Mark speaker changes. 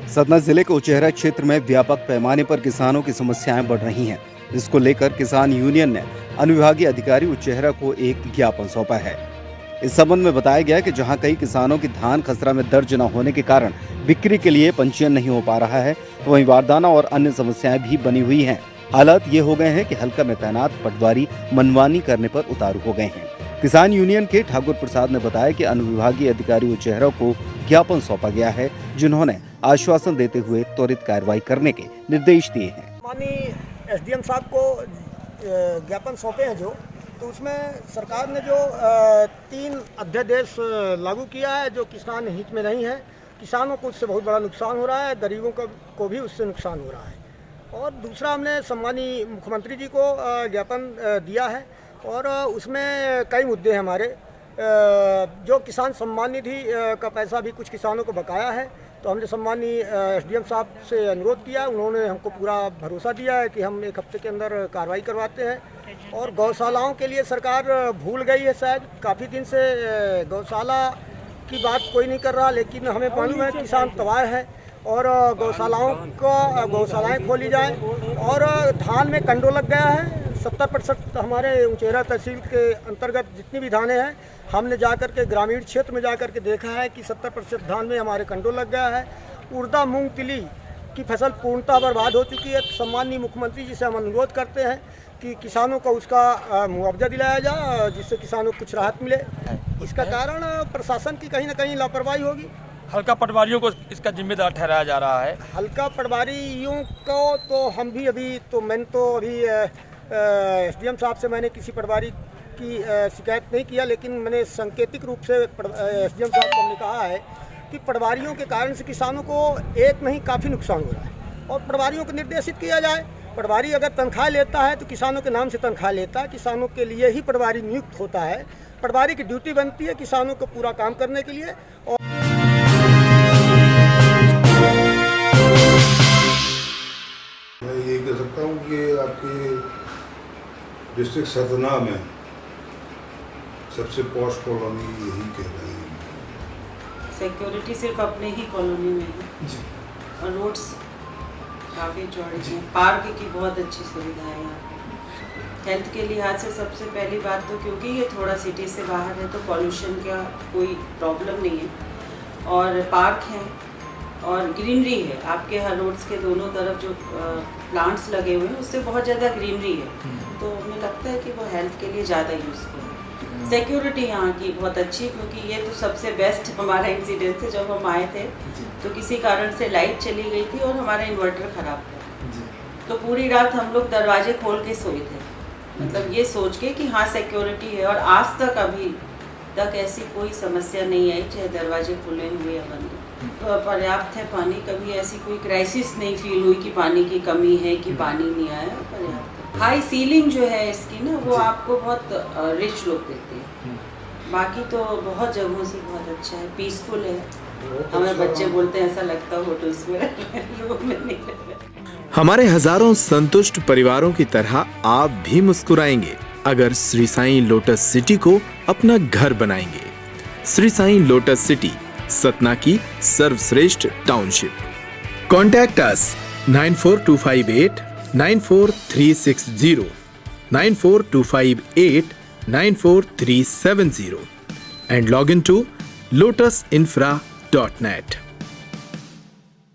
Speaker 1: सतना जिले के उचेहरा क्षेत्र में व्यापक पैमाने पर किसानों की समस्याएं बढ़ रही हैं। इसको लेकर किसान यूनियन ने अनुविभागीय अधिकारी उचेहरा को एक ज्ञापन सौंपा है। इस संबंध में बताया गया कि जहां कई किसानों की धान खसरा में दर्ज न होने के कारण बिक्री के लिए पंजीयन नहीं हो पा रहा है, तो वहीं बारदाना और अन्य समस्याएं भी बनी हुई हैं। हालात ये हो गए हैं कि हल्का में तैनात पटवारी मनमानी करने पर उतारू हो गए हैं। किसान यूनियन के ठाकुर प्रसाद ने बताया कि अनुविभागीय अधिकारी उचेहरा को ज्ञापन सौंपा गया है, जिन्होंने आश्वासन देते हुए त्वरित कार्रवाई करने के निर्देश दिए हैं।
Speaker 2: माननीय एसडीएम साहब को ज्ञापन सौंपे हैं तो उसमें सरकार ने जो 3 अध्यादेश लागू किया है जो किसान हित में नहीं है। किसानों को उससे बहुत बड़ा नुकसान हो रहा है, गरीबों को भी उससे नुकसान हो रहा है। और दूसरा, हमने सम्मानीय मुख्यमंत्री जी को ज्ञापन दिया है और उसमें कई मुद्दे हैं हमारे। जो किसान सम्मान निधि का पैसा भी कुछ किसानों को बकाया है, तो हमने सम्मानीय एसडीएम साहब से अनुरोध किया। उन्होंने हमको पूरा भरोसा दिया है कि हम 1 हफ्ते के अंदर कार्रवाई करवाते हैं। और गौशालाओं के लिए सरकार भूल गई है, शायद काफ़ी दिन से गौशाला की बात कोई नहीं कर रहा, लेकिन हमें मालूम है किसान तबाह है और गौशालाएँ खोली जाए। और धान में कंडो लग गया है। 70% हमारे उचेहरा तहसील के अंतर्गत जितनी भी धानें हैं, हमने जाकर के ग्रामीण क्षेत्र में जाकर के देखा है कि 70% धान में हमारे कंडो लग गया है। उड़दा, मूंग, तिली की फसल पूर्णतः बर्बाद हो चुकी है। सम्मानीय मुख्यमंत्री जी से हम अनुरोध करते हैं कि किसानों को उसका मुआवजा दिलाया जाए, जिससे किसानों को कुछ राहत मिले। इसका कारण प्रशासन की कहीं ना कहीं लापरवाही होगी।
Speaker 3: हल्का पटवारियों को इसका जिम्मेदार ठहराया जा रहा है।
Speaker 2: हल्का पटवारियों को तो हम भी मैंने एसडीएम साहब से मैंने किसी पटवारी की शिकायत नहीं किया, लेकिन मैंने सांकेतिक रूप से एसडीएम साहब को हमने कहा है कि पटवारियों के कारण से किसानों को एक नहीं काफ़ी नुकसान हो रहा है और पटवारियों को निर्देशित किया जाए। पटवारी अगर तनख्वाह लेता है तो किसानों के नाम से तनख्वाह लेता है, किसानों के लिए ही पटवारी नियुक्त होता है। पटवारी की ड्यूटी बनती है किसानों को पूरा काम करने के लिए। और
Speaker 4: मैं ये कह सकता हूँ कि आपके डिस्ट्रिक्ट सतना में सबसे पॉश कॉलोनी यही कह रहे हैं।
Speaker 5: सिक्योरिटी सिर्फ अपने ही कॉलोनी में है और रोड्स काफ़ी चौड़े हैं। पार्क की बहुत अच्छी सुविधा है यहाँ। हेल्थ के लिहाज से सबसे पहली बात तो क्योंकि ये थोड़ा सिटी से बाहर है तो पॉल्यूशन का कोई प्रॉब्लम नहीं है और पार्क है और ग्रीनरी है। आपके हर रोड्स के दोनों तरफ जो प्लांट्स लगे हुए हैं उससे बहुत ज़्यादा ग्रीनरी है, तो हमें लगता है कि वो हेल्थ के लिए ज़्यादा यूज़फुल है। सिक्योरिटी यहाँ की बहुत अच्छी, क्योंकि ये तो सबसे बेस्ट हमारा इंसिडेंस है। जब हम आए थे तो किसी कारण से लाइट चली गई थी और हमारा इन्वर्टर ख़राब था, तो पूरी रात हम लोग दरवाजे खोल के सोए थे, मतलब ये सोच के कि हाँ सिक्योरिटी है। और आज तक अभी तक ऐसी कोई समस्या नहीं आई, चाहे दरवाजे खुले हुए या बंद। तो पर्याप्त है पानी, कभी ऐसी कोई क्राइसिस नहीं फील हुई कि पानी की कमी है कि पानी नहीं आया। पर्याप्त हाई सीलिंग जो है इसकी ना, वो आपको बहुत रिच लुक देती है। बाकी तो बहुत जगहों से बहुत अच्छा है, पीसफुल है। हमें बच्चे बोलते हैं ऐसा लगता है होटल्स में रूम में नहीं।
Speaker 6: हमारे हजारों संतुष्ट परिवारों की तरह आप भी मुस्कुराएंगे अगर श्री साईं लोटस सिटी को अपना घर बनाएंगे। श्री साईं लोटस सिटी, सतना की सर्वश्रेष्ठ township. Contact us 9425894360, 9425894370 and log into lotusinfra.net.